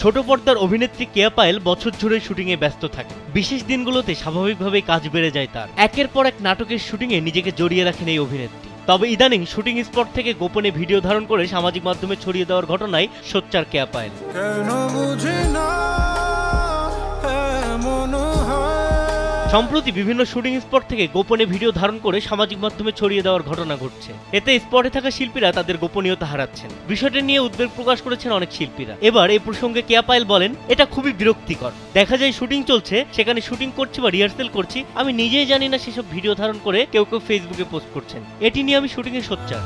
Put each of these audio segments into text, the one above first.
ছোট পর্দার অভিনেত্রী কেয়া পায়েল বছর জুড়ে শুটিংয়ে ব্যস্ত থাকে। বিশেষ দিনগুলোতে স্বাভাবিকভাবেই কাজ বেড়ে যায় তার। একের পর এক নাটকের শুটিংয়ে নিজেকে জড়িয়ে রাখেন এই অভিনেত্রী। তবে ইদানিং শুটিং স্পট থেকে গোপনে ভিডিও ধারণ করে সামাজিক মাধ্যমে ছড়িয়ে দেওয়ার ঘটনায় সোচ্চার কেয়া পায়েল। সম্প্রতি বিভিন্ন শুটিং স্পট থেকে গোপনে ভিডিও ধারণ করে সামাজিক মাধ্যমে ছড়িয়ে দেওয়ার ঘটনা ঘটছে। এতে স্পটে থাকা শিল্পীরা তাদের গোপনীয়তা হারাচ্ছেন। বিষয়টি নিয়ে উদ্বেগ প্রকাশ করেছেন অনেক শিল্পীরা। এবার এই প্রসঙ্গে কেয়া পায়েল বলেন, এটা খুবই বিরক্তিকর। দেখা যায় শুটিং চলছে, সেখানে শুটিং করছি বা রিহার্সেল করছি, আমি নিজেই জানি না সেসব ভিডিও ধারণ করে কেউ কেউ ফেসবুকে পোস্ট করছেন। এটি নিয়ে আমি শুটিংয়ে সোচ্চার।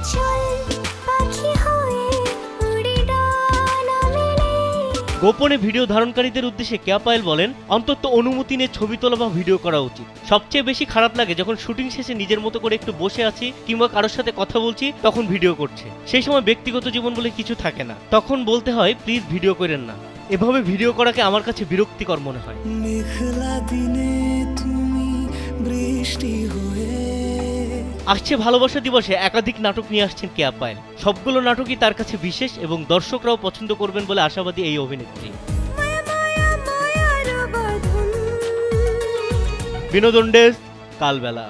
গোপনে ভিডিও ধারণকারীদের উদ্দেশ্যে কেয়া পায়েল বলেন, অন্তত অনুমতি নিয়ে ছবি তোলা বা ভিডিও করা উচিত। সবচেয়ে বেশি খারাপ লাগে যখন শুটিং শেষে নিজের মতো করে একটু বসে আছি কিংবা কারোর সাথে কথা বলছি, তখন ভিডিও করছে। সেই সময় ব্যক্তিগত জীবন বলে কিছু থাকে না, তখন বলতে হয় প্লিজ ভিডিও করেন না। এভাবে ভিডিও করাকে আমার কাছে বিরক্তিকর মনে হয়। আসছে ভালোবাসা দিবসে একাধিক নাটক নিয়ে আসছেন কেয়া পায়েল। সবগুলো নাটকই তার কাছে বিশেষ এবং দর্শকরাও পছন্দ করবেন বলে আশাবাদী এই অভিনেত্রী। বিনোদন ডেস্ক, কালবেলা।